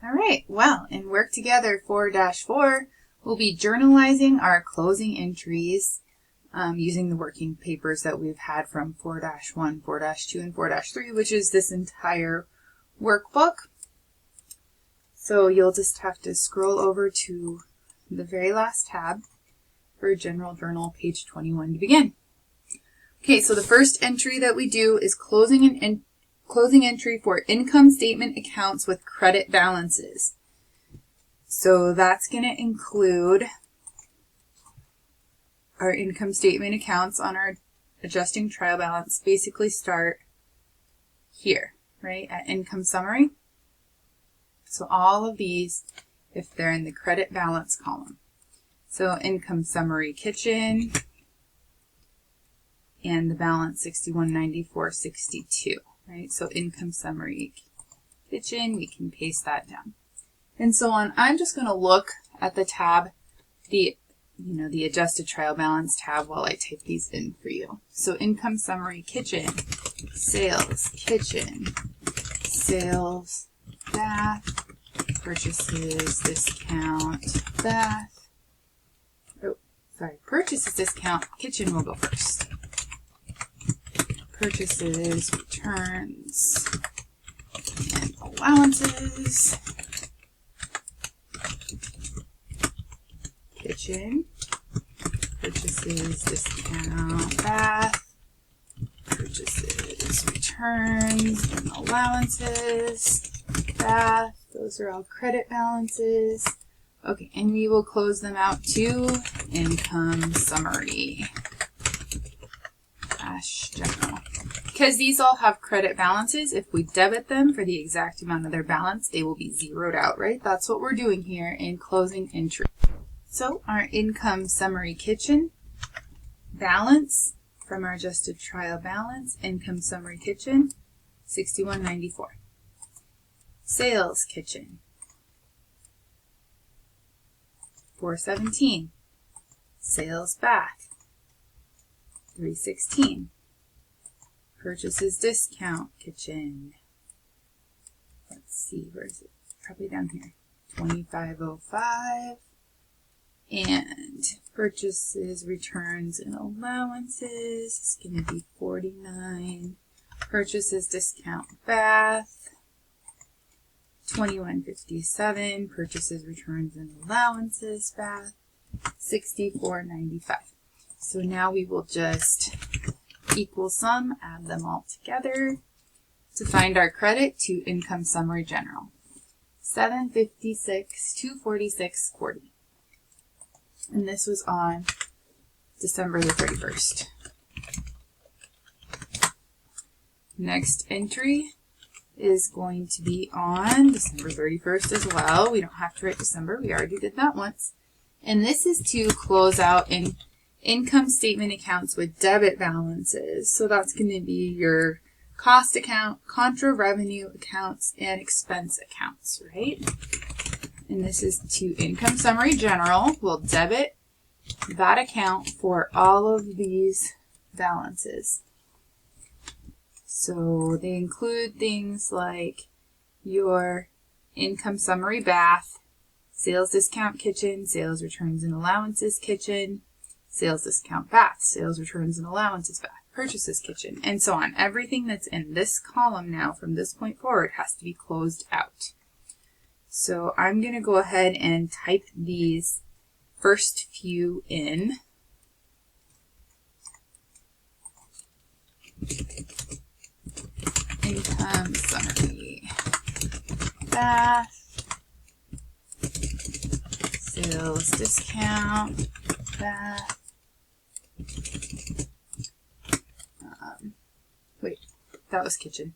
All right, well, in Work Together 4-4, we'll be journalizing our closing entries using the working papers that we've had from 4-1, 4-2, and 4-3, which is this entire workbook. So you'll just have to scroll over to the very last tab for General Journal, page 21 to begin. Okay, so the first entry that we do is closing entry for income statement accounts with credit balances. So that's going to include our income statement accounts on our adjusting trial balance. Basically start here, right, at income summary. So all of these, if they're in the credit balance column. So income summary kitchen and the balance 6194.62, right? So income summary kitchen, we can paste that down. And so on. I'm just going to look at the tab, the adjusted trial balance tab while I type these in for you. So income summary kitchen, sales kitchen, sales bath, purchases discount bath. Purchases discount kitchen will go first. Purchases, returns, and allowances. Kitchen, purchases, discount, bath, purchases, returns, and allowances, bath. Those are all credit balances. Okay, and we will close them out to income summary -- general. Because these all have credit balances, if we debit them for the exact amount of their balance, they will be zeroed out, right? That's what we're doing here in closing entry. So our income summary kitchen balance from our adjusted trial balance, income summary kitchen, 6194. Sales kitchen, 417. Sales bath, 316. Purchases discount kitchen. Let's see, where is it? Probably down here. 2505. And purchases, returns, and allowances is going to be 49. Purchases discount bath, 2157. Purchases, returns, and allowances bath, 6495. So now we will just equal sum, add them all together to find our credit to income summary general. 756, 246.40. And this was on December the 31st. Next entry is going to be on December 31st as well. We don't have to write December. We already did that once. And this is to close out in income statement accounts with debit balances. So that's going to be your cost account, contra revenue accounts, and expense accounts, right? And this is to income summary general. We'll debit that account for all of these balances. So they include things like your income summary bath, sales discount kitchen, sales returns and allowances kitchen, sales discount bath, sales returns and allowances bath, purchases kitchen, and so on. Everything that's in this column now from this point forward has to be closed out. So I'm going to go ahead and type these first few in. Income summary bath, sales discount bath. Wait, that was kitchen.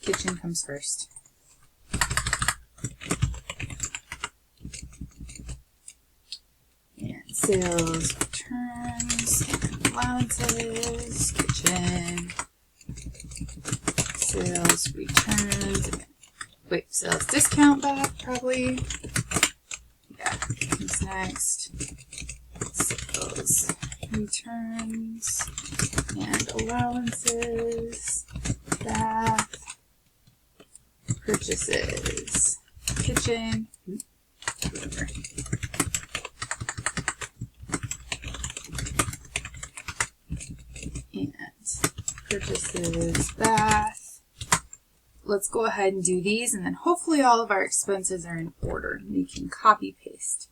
Kitchen comes first. And sales returns and allowances, kitchen. Sales returns, wait, sales discount back probably. Yeah, comes next. Sales returns and allowances, bath, purchases, kitchen. Whatever. And purchases bath. Let's go ahead and do these, and then hopefully all of our expenses are in order. We can copy paste.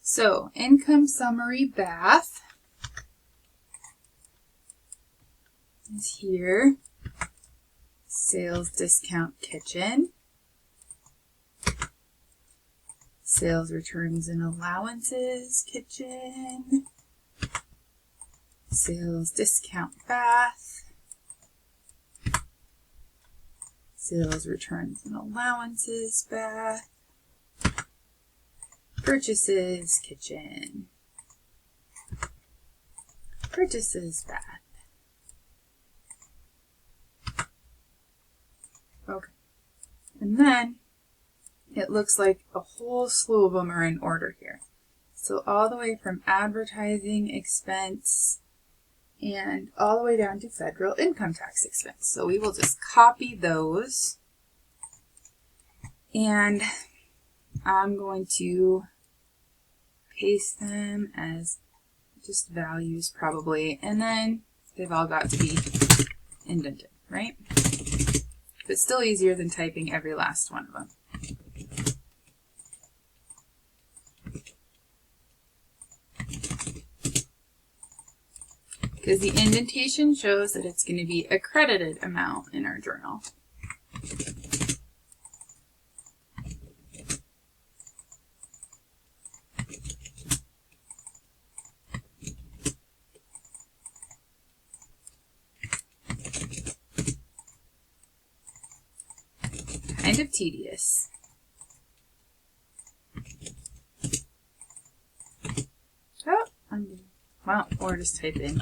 So income summary bath is here. Sales discount kitchen. Sales returns and allowances kitchen. Sales discount bath. Sales returns and allowances bath. Purchases kitchen. Purchases bath. Okay. And then it looks like a whole slew of them are in order here. So all the way from advertising expense and all the way down to federal income tax expense. So we will just copy those, and I'm going to paste them as just values probably, and then they've all got to be indented, right? But still easier than typing every last one of them. Because the indentation shows that it's going to be a credited amount in our journal. Kind of tedious. Oh, well, or just type in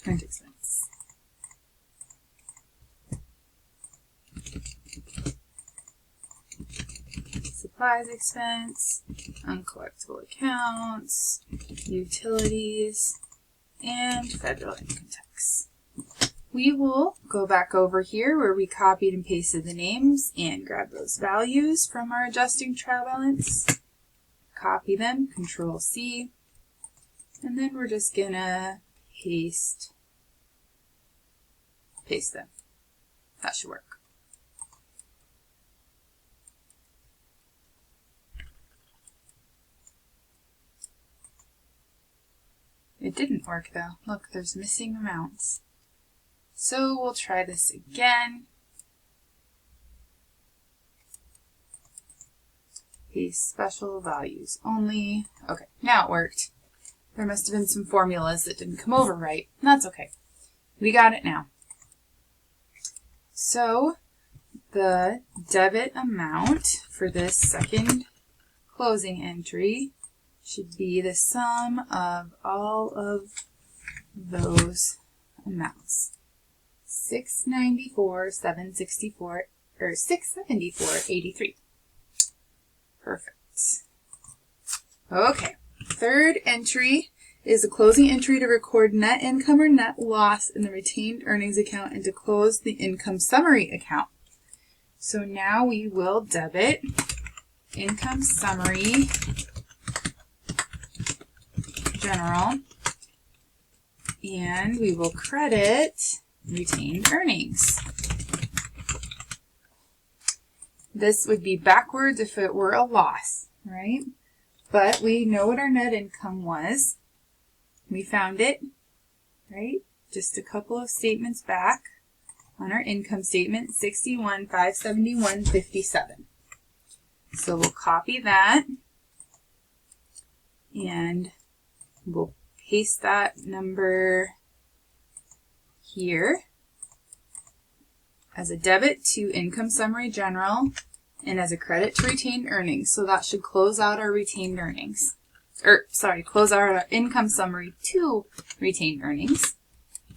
current expense. Supplies expense, uncollectible accounts, utilities, and federal income tax. We will go back over here where we copied and pasted the names and grab those values from our adjusting trial balance. Copy them, Control C, and then we're just gonna paste them. That should work. It didn't work though. Look, there's missing amounts. So we'll try this again. Paste special values only. Okay, now it worked. There must have been some formulas that didn't come over right. That's okay. We got it now. So the debit amount for this second closing entry should be the sum of all of those amounts. $694, $764, or $674.83. Perfect. Okay. Third entry is a closing entry to record net income or net loss in the retained earnings account and to close the income summary account. So now we will debit income summary general, and we will credit retained earnings. This would be backwards if it were a loss, right? But we know what our net income was. We found it, right? Just a couple of statements back on our income statement, $61,571.57. So we'll copy that and we'll paste that number here as a debit to income summary general and as a credit to retained earnings. So that should close out our retained earnings. Close our income summary to retained earnings.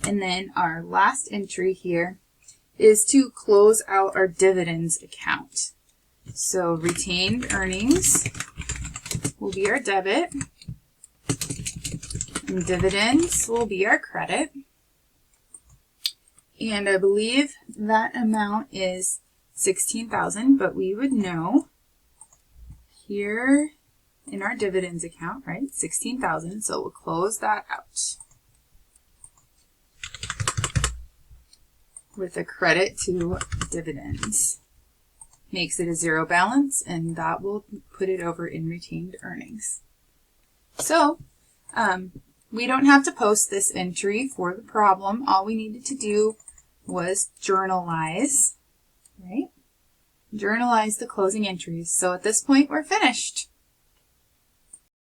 And then our last entry here is to close out our dividends account. So retained earnings will be our debit, and dividends will be our credit. And I believe that amount is $16,000, but we would know here in our dividends account, right, $16,000, so we'll close that out with a credit to dividends. Makes it a zero balance, and that will put it over in retained earnings. So we don't have to post this entry for the problem. All we needed to do was journalize, right? Journalize the closing entries. So at this point, we're finished.